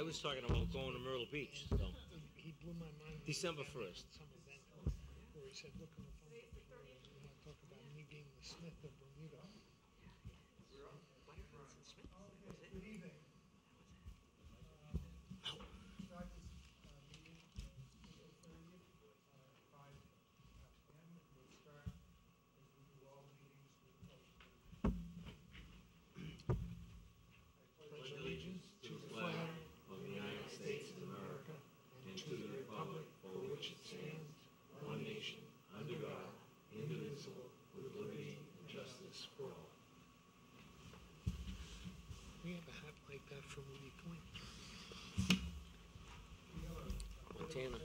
I was talking about going to Myrtle Beach, so. He blew my mind. December 1st. Some event where he said, look on the phone, you want to talk about me being the Smith of Bermuda. Good evening. Start this meeting April 30th, 5 p.m. We'll start as we do all meetings with the I pledge allegiance to the flag of the United States of America and to the republic for which it stands, one nation, under God, indivisible, with liberty and justice for all. We have a hat like that from Moody Point. Montana.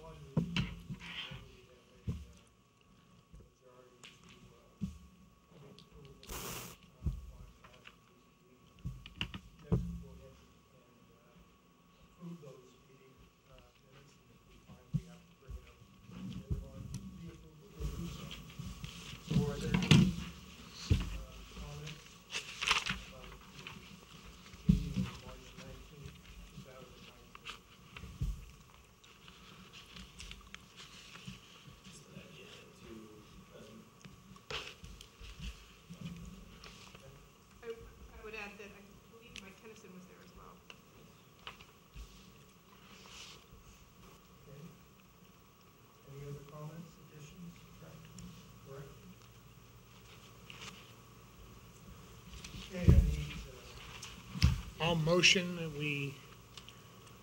That I believe Mike Kennison was there as well. Okay. Any other comments, additions, corrections? Okay, I need, I'll motion that we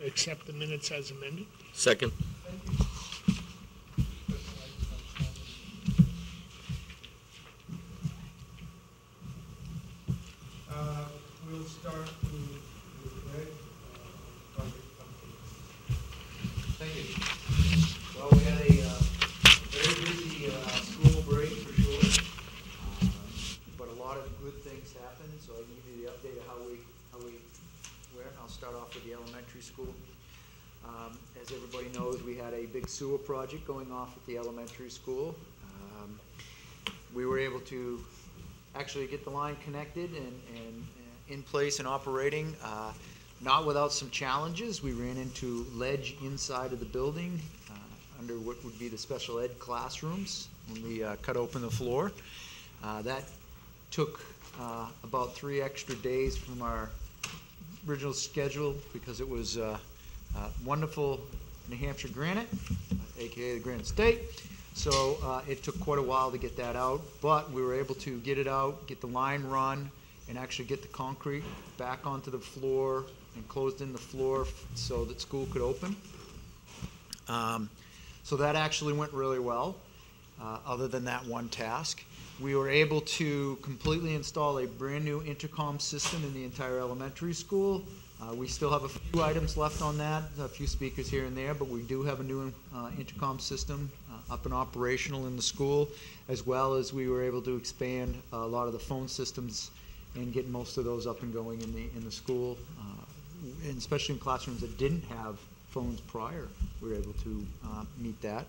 accept the minutes as amended. Second. Thank you. We'll start with Greg. Project update. Thank you. Well, we had a very busy school break for sure, but a lot of good things happened. So I'll give you the update of how we went. I'll start off with the elementary school. As everybody knows, we had a big sewer project going off at the elementary school. We were able to actually get the line connected and in place and operating, not without some challenges. We ran into ledge inside of the building under what would be the special ed classrooms when we cut open the floor. That took about 3 extra days from our original schedule because it was wonderful New Hampshire granite, aka the Granite State. So it took quite a while to get that out, but we were able to get it out, get the line run, and actually get the concrete back onto the floor and closed in the floor so that school could open. So that actually went really well, other than that one task. We were able to completely install a brand new intercom system in the entire elementary school. We still have a few items left on that, a few speakers here and there, but we do have a new intercom system up and operational in the school, as well as we were able to expand a lot of the phone systems and get most of those up and going in the school, and especially in classrooms that didn't have phones prior. We were able to meet that.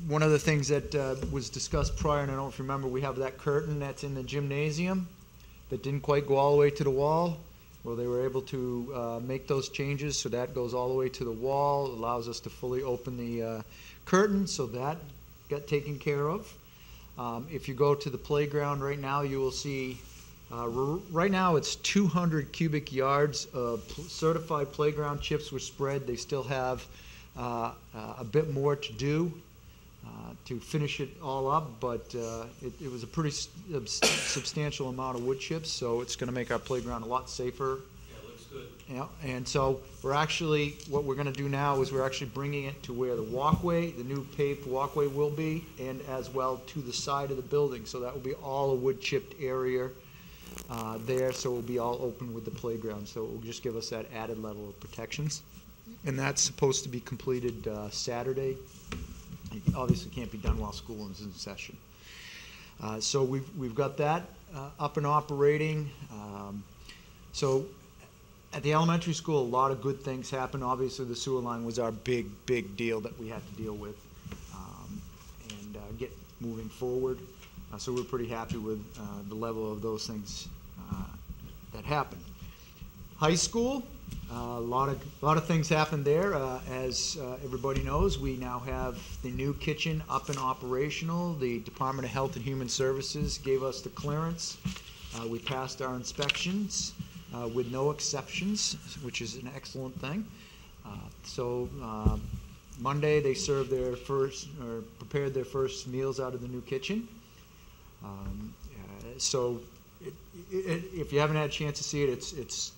One of the things that was discussed prior, and I don't know if you remember, we have that curtain that's in the gymnasium that didn't quite go all the way to the wall. Well, they were able to make those changes, so that goes all the way to the wall, allows us to fully open the curtain, so that got taken care of. If you go to the playground right now, you will see, right now it's 200 cubic yards of certified playground chips were spread. They still have a bit more to do to finish it all up, but it was a pretty substantial amount of wood chips, so it's going to make our playground a lot safer. Yeah, it looks good. Yeah, and so what we're going to do now is we're actually bringing it to where the new paved walkway will be, and as well to the side of the building. So that will be all a wood chipped area there, so it will be all open with the playground. So it will just give us that added level of protections. And that's supposed to be completed Saturday. It obviously can't be done while school is in session. So we've got that up and operating. So at the elementary school, a lot of good things happened. Obviously, the sewer line was our big deal that we had to deal with and get moving forward. So we're pretty happy with the level of those things that happened. High school, a lot of things happened there. As everybody knows, we now have the new kitchen up and operational. The Department of Health and Human Services gave us the clearance. We passed our inspections with no exceptions, which is an excellent thing. So Monday they served their first, or prepared their first meals out of the new kitchen. So if you haven't had a chance to see it, it's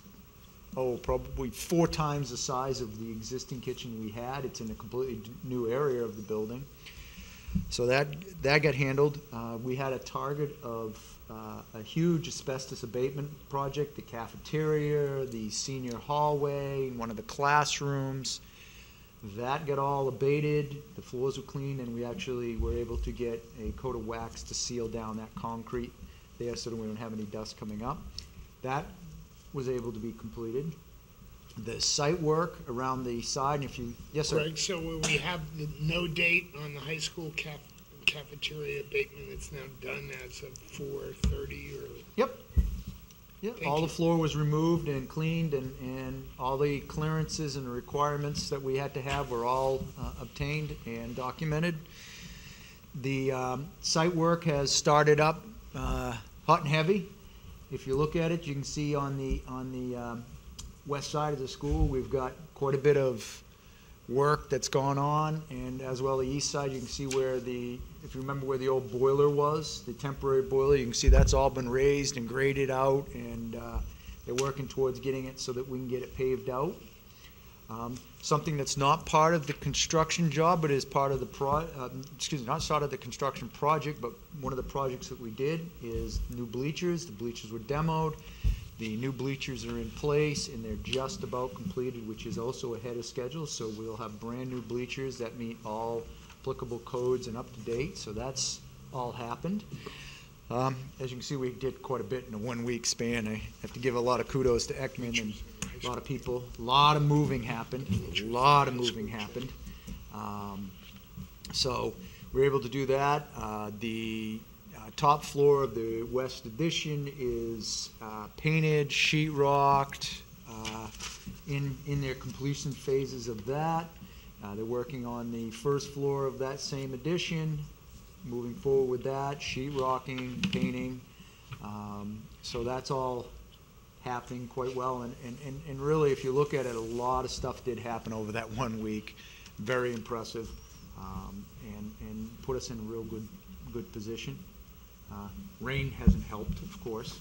probably 4 times the size of the existing kitchen we had. It's in a completely new area of the building. So that got handled. We had a target of a huge asbestos abatement project, the cafeteria, the senior hallway, one of the classrooms. That got all abated, the floors were cleaned, and we actually were able to get a coat of wax to seal down that concrete there so that we don't have any dust coming up. That was able to be completed. The site work around the side, if you, yes, sir. Greg, so we have no date on the high school cafeteria abatement. It's now done as of 4:30 or? Yep. Yep. All the floor was removed and cleaned, and all the clearances and requirements that we had to have were all obtained and documented. The site work has started up hot and heavy. If you look at it, you can see on the west side of the school, we've got quite a bit of work that's gone on, and as well the east side, you can see where if you remember where the old boiler was, the temporary boiler, you can see that's all been raised and graded out, and they're working towards getting it so that we can get it paved out. Something that's not part of the construction job, but is part of the not part of the construction project, but one of the projects that we did is new bleachers. The bleachers were demoed. The new bleachers are in place, and they're just about completed, which is also ahead of schedule. So we'll have brand new bleachers that meet all applicable codes and up to date. So that's all happened. As you can see, we did quite a bit in a 1-week span. I have to give a lot of kudos to Ekman and a lot of people. A lot of moving happened. So we were able to do that. The top floor of the west addition is painted, sheetrocked, in their completion phases of that. They're working on the first floor of that same addition, moving forward with that, sheetrocking, painting. So that's all happening quite well. And really, if you look at it, a lot of stuff did happen over that 1 week. Very impressive, and put us in a real good position. Rain hasn't helped, of course.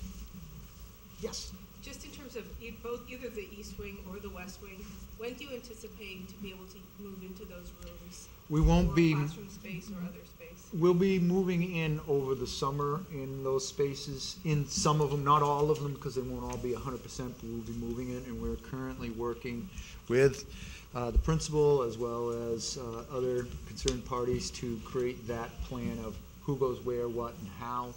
Yes? Just in terms of either the east wing or the west wing, when do you anticipate to be able to move into those rooms? We won't or be. Classroom space or other space? We'll be moving in over the summer in those spaces, in some of them, not all of them, because they won't all be 100%, but we'll be moving in, and we're currently working with the principal as well as other concerned parties to create that plan of who goes where, what, and how.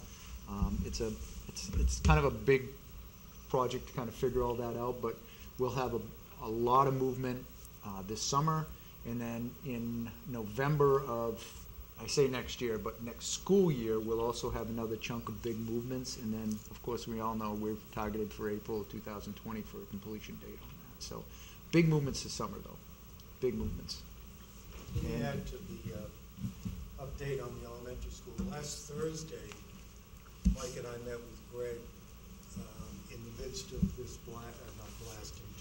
It's kind of a big project to kind of figure all that out, but we'll have a lot of movement this summer, and then in November of, I say next year, but next school year, we'll also have another chunk of big movements, and then, of course, we all know we're targeted for April of 2020 for a completion date on that. So, big movements this summer, though. Big movements. Let me add to the update on the elementary school. Last Thursday, Mike and I met with Greg in the midst of this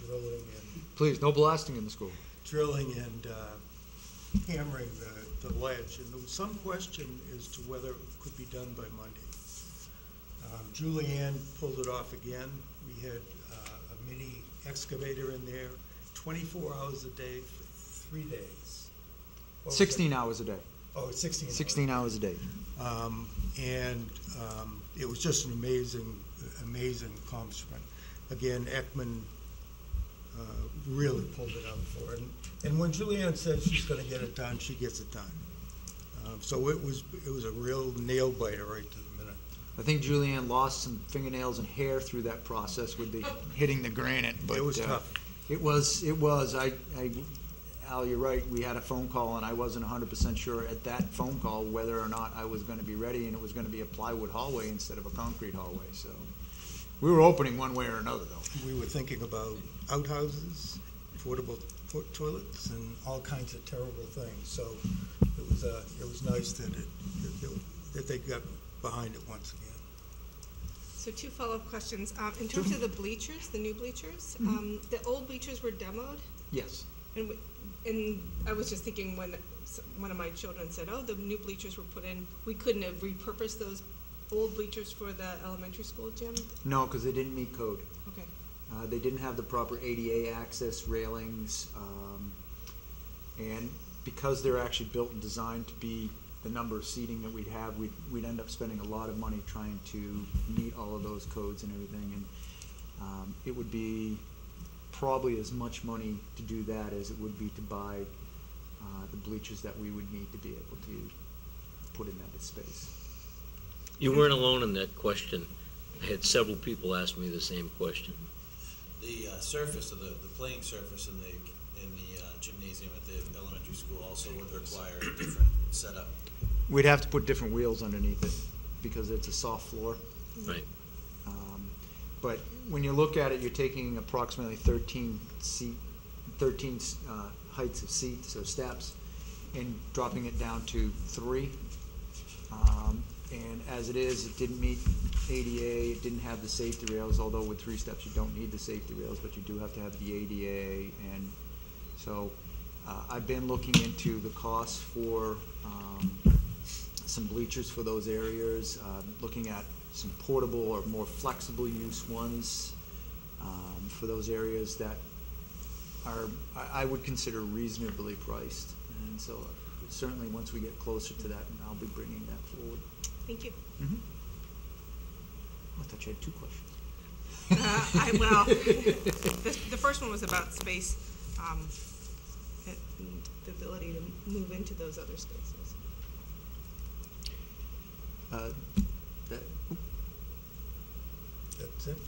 drilling and... Please, no blasting in the school. Drilling and hammering the ledge. And there was some question as to whether it could be done by Monday. Julianne pulled it off again. We had a mini excavator in there, 24 hours a day for 3 days. 16 hours a day. Oh, 16 hours. 16 hours a day. It was just an amazing accomplishment. Again, Ekman really pulled it out for her. And when Julianne says she's going to get it done, she gets it done. So it was a real nail biter right to the minute. I think Julianne lost some fingernails and hair through that process with the hitting the granite. But it was tough. It was. Al, you're right. We had a phone call, and I wasn't 100% sure at that phone call whether or not I was going to be ready, and it was going to be a plywood hallway instead of a concrete hallway. So We were opening one way or another, though. We were thinking about outhouses, portable toilets, and all kinds of terrible things. So it was nice that they got behind it once again. So 2 follow-up questions. In terms of the bleachers, the new bleachers, the old bleachers were demoed, Yes. and I was just thinking when one of my children said, "Oh, the new bleachers were put in," we couldn't have repurposed those old bleachers for the elementary school gym? No, because they didn't meet code. Okay. They didn't have the proper ADA access railings, and because they're actually built and designed to be the number of seating that we'd have, we'd end up spending a lot of money trying to meet all of those codes and everything, and it would be probably as much money to do that as it would be to buy the bleachers that we would need to be able to put in that space. You weren't alone in that question. I had several people ask me the same question. The surface of the playing surface in the gymnasium at the elementary school also would require a different setup. We'd have to put different wheels underneath it because it's a soft floor. Right. But when you look at it, you're taking approximately 13 heights of seats or steps and dropping it down to 3. And as it is, it didn't meet ADA, it didn't have the safety rails, although with 3 steps you don't need the safety rails, but you do have to have the ADA. And so I've been looking into the costs for some bleachers for those areas, looking at some portable or more flexible use ones for those areas that are, I would consider reasonably priced. And so certainly once we get closer to that, I'll be bringing that forward. Thank you. Mm-hmm. I thought you had 2 questions. The first one was about space, and the ability to move into those other spaces. That's it.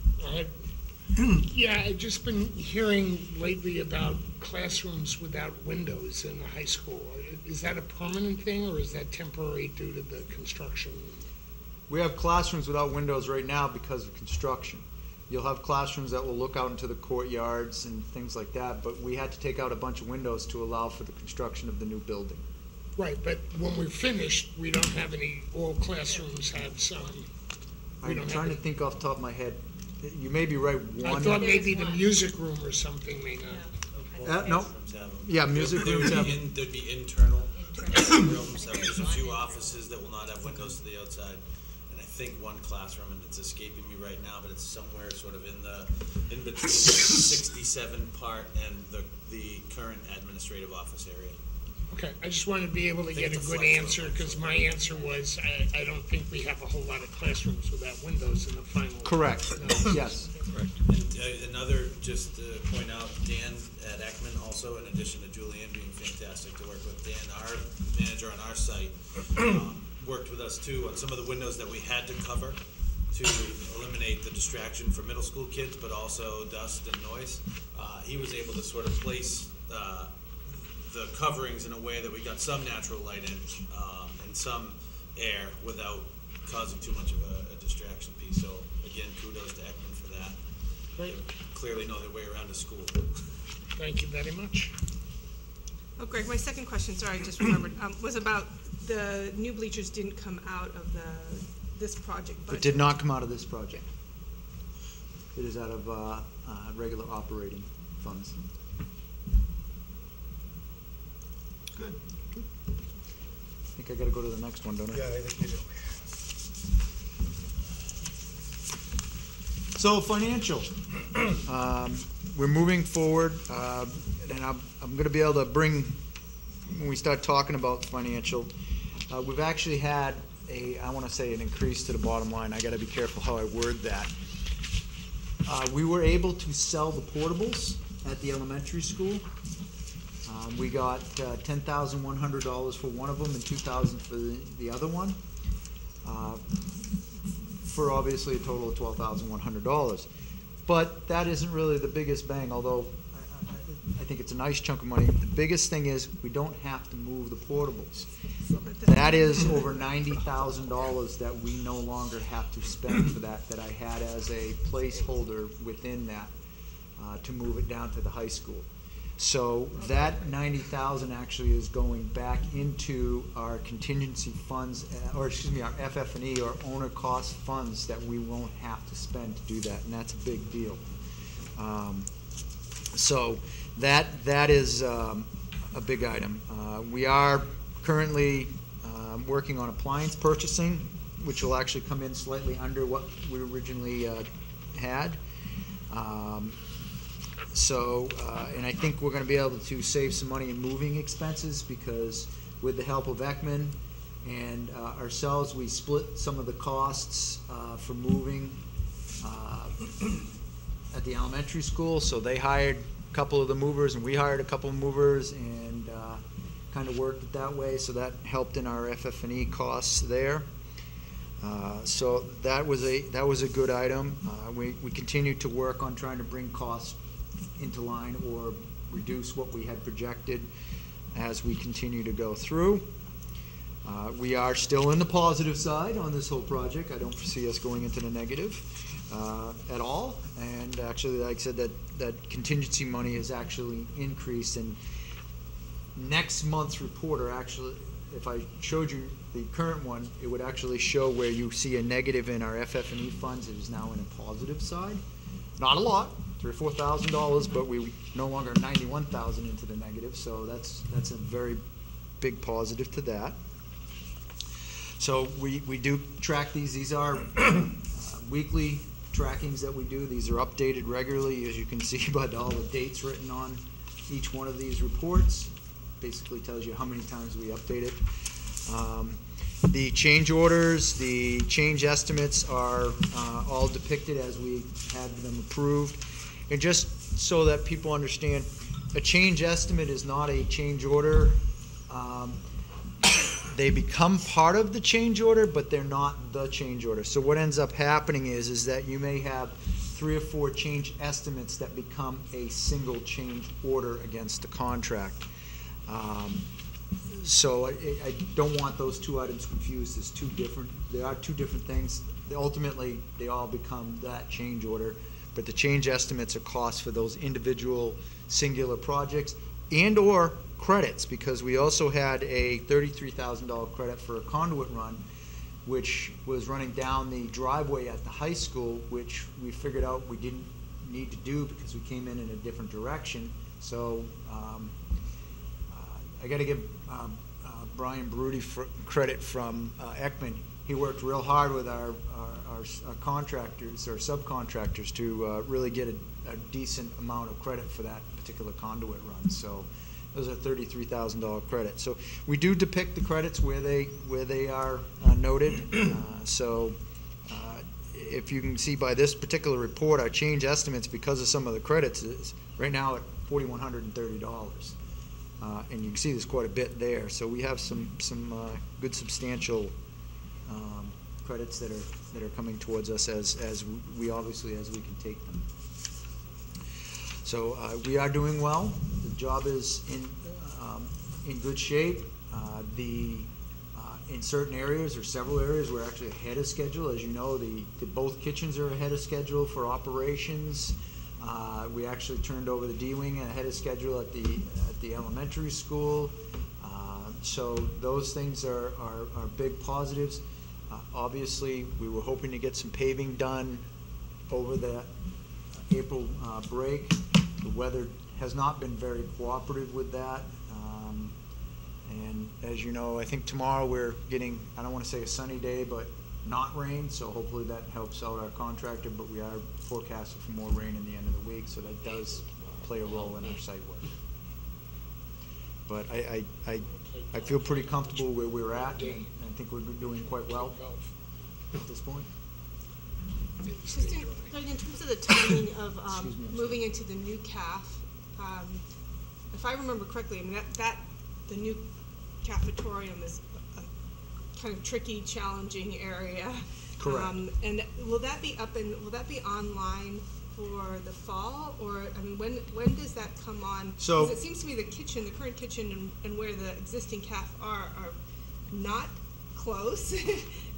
Yeah, I've just been hearing lately about classrooms without windows in the high school. Is that a permanent thing, or is that temporary due to the construction? We have classrooms without windows right now because of construction. You'll have classrooms that will look out into the courtyards and things like that, but we had to take out a bunch of windows to allow for the construction of the new building. Right, but when we're finished, we don't have any, all classrooms have some. I'm trying to think off the top of my head. You may be right. I thought maybe the music room or something may not. No. Yeah, music rooms have. There'd be internal rooms. There's a few offices that will not have windows to the outside, and I think one classroom, and it's escaping me right now, but it's somewhere sort of in between the 67 part and the current administrative office area. Okay, I just wanted to be able to get a good answer, because my answer was, I don't think we have a whole lot of classrooms without windows in the final. Correct. Yes. Correct. And another, just to point out, Dan at Ekman also, in addition to Julianne being fantastic to work with, Dan, our manager on our site, worked with us too on some of the windows that we had to cover to eliminate the distraction for middle school kids, but also dust and noise. He was able to sort of place the coverings in a way that we got some natural light in and some air without causing too much of a distraction piece. So again, kudos to Ekman for that. Great. They clearly know their way around a school. Thank you very much. Oh, Greg, my second question, sorry, I just remembered, was about the new bleachers didn't come out of this project budget. It did not come out of this project. It is out of regular operating funds. Good. I think I got to go to the next one, don't I? Yeah, I think you do. So financial, we're moving forward, and I'm going to be able to bring, when we start talking about financial, we've actually had I want to say an increase to the bottom line. I got to be careful how I word that. We were able to sell the portables at the elementary school. We got $10,100 for one of them and $2,000 for the other one, for obviously a total of $12,100. But that isn't really the biggest bang, although I think it's a nice chunk of money. The biggest thing is we don't have to move the portables. So about That is over $90,000 that we no longer have to spend for that I had as a placeholder within that to move it down to the high school. So that 90,000 actually is going back into our contingency funds, or excuse me, our FF&E, or owner cost funds that we won't have to spend to do that, and that's a big deal. So that is a big item. We are currently working on appliance purchasing, which will actually come in slightly under what we originally had. And I think we're going to be able to save some money in moving expenses, because with the help of Ekman and ourselves, we split some of the costs for moving at the elementary school. So they hired a couple of the movers and we hired a couple of movers, and kind of worked it that way. So that helped in our FF&E costs there. So that was a good item. We continue to work on trying to bring costs into line or reduce what we had projected as we continue to go through. We are still in the positive side on this whole project. I don't foresee us going into the negative at all. And actually, like I said, that contingency money has actually increased. And next month's report, or actually, if I showed you the current one, it would actually show where you see a negative in our FF&E funds. It is now in a positive side. Not a lot, $3,000 or $4,000, but we no longer $91,000 into the negative. So that's a very big positive to that. So we do track these. These are weekly trackings that we do. These are updated regularly, as you can see by all the dates written on each one of these reports. Basically tells you how many times we update it. The change orders, the change estimates are all depicted as we had them approved. And just so that people understand, a change estimate is not a change order. They become part of the change order, but they're not the change order. So what ends up happening is that you may have 3 or 4 change estimates that become a single change order against the contract. So I don't want those two items confused as two different. They are two different things. Ultimately, they all become that change order, but the change estimates are costs for those individual singular projects and or credits, because we also had a $33,000 credit for a conduit run, which was running down the driveway at the high school, which we figured out we didn't need to do because we came in a different direction. So I got to give Brian Baruti credit from Ekman. He worked real hard with our contractors or subcontractors to really get a decent amount of credit for that particular conduit run. So it was a $33,000 credit. So we do depict the credits where they are noted. If you can see by this particular report, our change estimates because of some of the credits is right now at $4,130. And you can see there's quite a bit there. So we have some good substantial credits that are coming towards us as we obviously as we can take them. So we are doing well. The job is in good shape. In certain areas or several areas, we're actually ahead of schedule. As you know, both kitchens are ahead of schedule for operations. We actually turned over the D-wing ahead of schedule at the elementary school. So those things are big positives. Obviously, we were hoping to get some paving done over the April break. The weather has not been very cooperative with that. And as you know, I think tomorrow we're getting, I don't want to say a sunny day, but not rain, so hopefully that helps out our contractor, but we are forecasting for more rain in the end of the week, so that does play a role in our site work. But I feel pretty comfortable where we're at, and I think we're doing quite well at this point. Just in terms of the timing of moving into the new CAF, if I remember correctly, I mean the new cafetorium is a kind of tricky, challenging area. Correct. And will that be online for the fall, or, I mean, when does that come on? So- Because it seems to me the current kitchen and where the existing CAF are not close,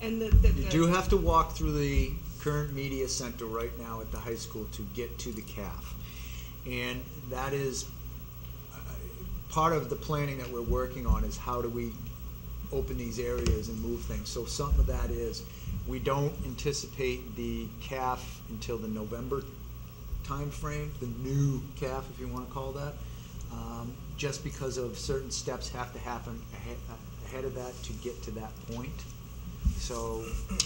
and You do have to walk through the current media center right now at the high school to get to the CAF. And that is, part of the planning that we're working on is how do we open these areas and move things. So some of that is, we don't anticipate the CAF until the November timeframe, the new CAF, if you want to call that, just because of certain steps have to happen ahead of that to get to that point. So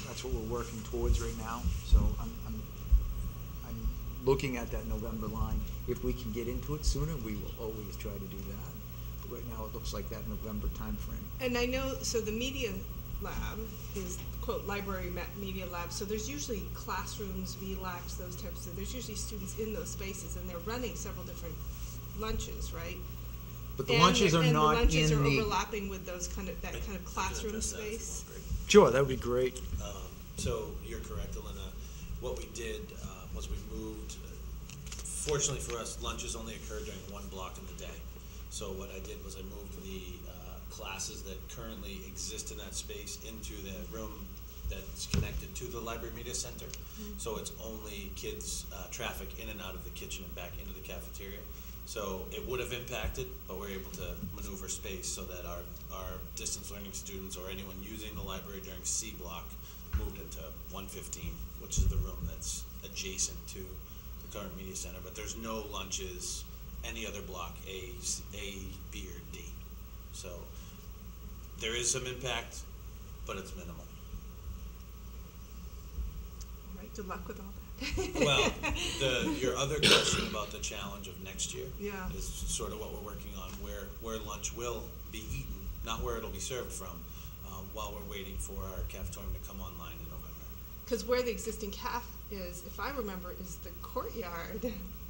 that's what we're working towards right now. So I'm looking at that November line. If we can get into it sooner, we will always try to do that. But right now, it looks like that November timeframe. And I know, so the media lab is, quote, library media lab, so there's usually classrooms, VLACs, those types of, there's usually students in those spaces, and they're running several different lunches, right? But the lunches are not in the... And the lunches are overlapping with those kind of, that kind of classroom address that if you space. want, Greg. Sure, that would be great. So you're correct, Elena. What we did was we moved, fortunately for us, lunches only occur during one block in the day. So what I did was I moved the classes that currently exist in that space into the room that's connected to the library media center. Mm-hmm. So it's only kids, traffic in and out of the kitchen and back into the cafeteria. So it would have impacted, but we're able to maneuver space so that our distance learning students or anyone using the library during C block moved into 115, which is the room that's adjacent to the current media center. But there's no lunches any other block, A, B, or D. So there is some impact, but it's minimal. All right, good luck with all that. Well, your other question about the challenge of next year Yeah. is sort of what we're working on, where lunch will be eaten, not where it'll be served from, while we're waiting for our cafetorium to come online in November. Because where the existing CAF is, if I remember, is the courtyard.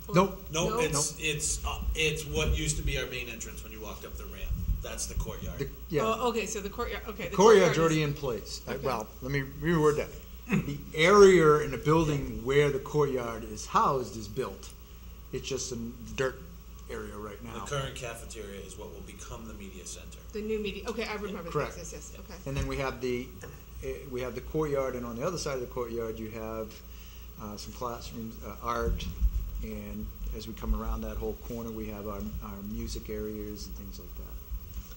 Or- Nope. No, it's what used to be our main entrance when you walked up the ramp. That's the courtyard. Yeah. Oh, okay, so the courtyard, okay. The courtyard's is- already in place. Okay. Well, let me reword that. The area in the building where the courtyard is housed is built. It's just a dirt area right The now. current cafeteria is what will become the media center. The new media, okay, I remember Correct. this, yes, okay. And then we have the courtyard, and on the other side of the courtyard, you have some classrooms, art, and as we come around that whole corner, we have our music areas and things like that.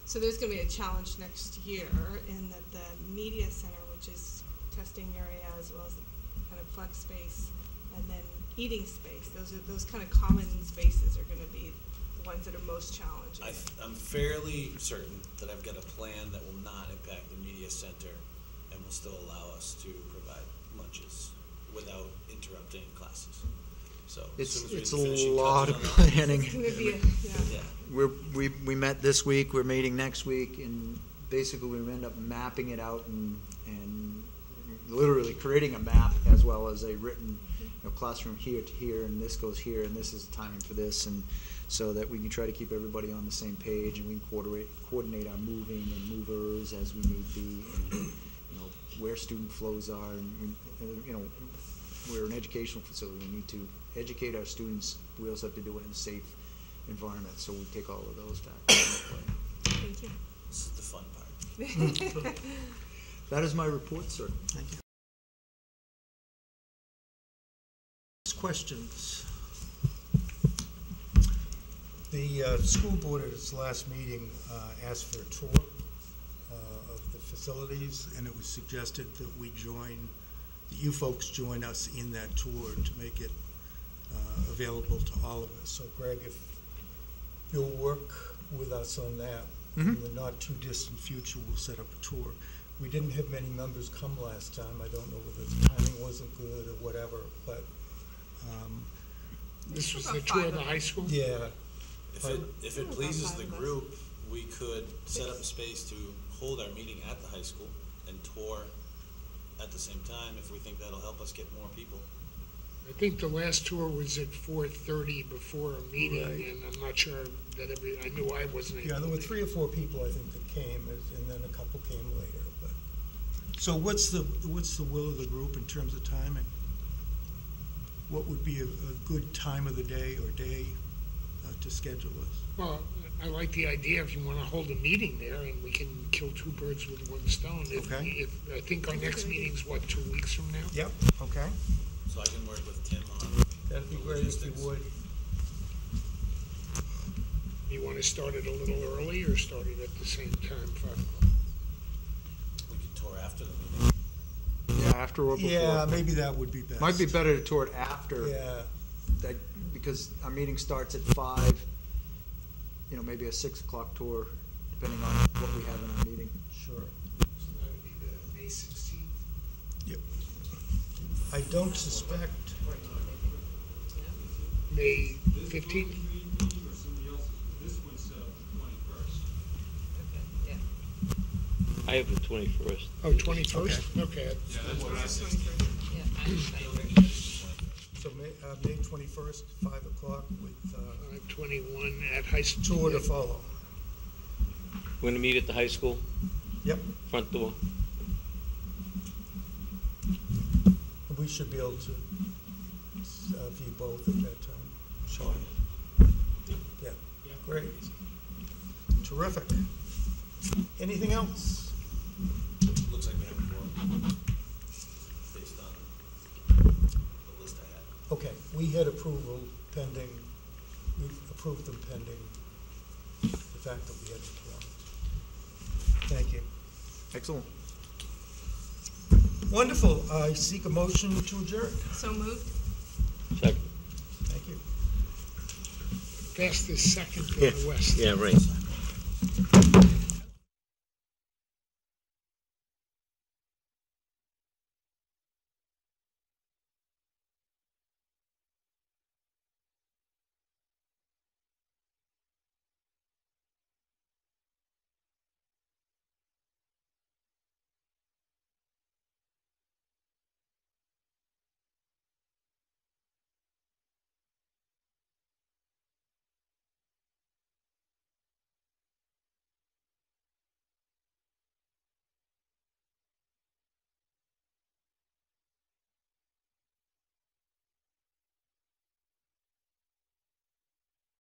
So there's gonna be a challenge next year in that the media center, which is testing area as well as kind of flex space, and then eating space, those kind of common spaces are gonna be the ones that are most challenging. I'm fairly certain that I've got a plan that will not impact the media center and will still allow us to provide lunches without interrupting classes. So as soon as we It's a finish lot of touching on that- planning. It's gonna be, Yeah. We met this week, we're meeting next week, and basically we end up mapping it out and literally creating a map as well as a written, classroom here to here, and this goes here, and this is the timing for this, and so that we can try to keep everybody on the same page, and we can coordinate our moving and movers as we need be, and, where student flows are, and we're an educational facility. We need to educate our students. We also have to do it in a safe environment, so we take all of those factors into play. thank you. This is the fun part. That is my report, sir. Thank you. Questions? The school board at its last meeting asked for a tour of the facilities, and it was suggested that you folks join us in that tour to make it available to all of us. So Greg, if you'll work with us on that, in the not too distant future, we'll set up a tour. We didn't have many members come last time. I don't know whether the timing wasn't good or whatever, but This was About the tour of 5 the of high school? yeah. If it pleases the group, we could set up a space to hold our meeting at the high school and tour at the same time if we think that'll help us get more people. I think the last tour was at 4:30 before a meeting, Right. and I'm not sure that I knew I wasn't able Yeah, there to were make 3 or 4 people, I think, that came, and then a couple came later, but. So what's the will of the group in terms of timing? what would be a good time of the day or day to schedule this? Well, I like the idea if you want to hold a meeting there, and we can kill two birds with one stone. Okay. I think our next meeting's, what, 2 weeks from now? Yep, okay. So I can work with Tim on, That'd be The great if you logistics. would. You want to start it a little early or start it at the same time, 5 o'clock? we could tour after the meeting. Yeah, after or before. Yeah, maybe that would be best. Might be better to tour it after, Yeah, that, because our meeting starts at 5, you know, maybe a 6 o'clock tour, depending on what we have in our meeting. sure. So that would be the May 16th. Yep. I don't suspect, May 15th? I have the 21st. Oh, 21st? Okay. so May 21st, 5 o'clock with 21 at high school. tour to follow. We're gonna meet at the high school, Yep, front door. we should be able to view both at that time. Sean? Yeah, great. Terrific. Anything else? Looks like we have more, based on the list I had. Okay, we had approval pending, we approved them pending the fact that we had the quorum. Thank you. Excellent. Wonderful. I seek a motion to adjourn. So moved? Second. Thank you. Fastest second in the West. Yeah, right.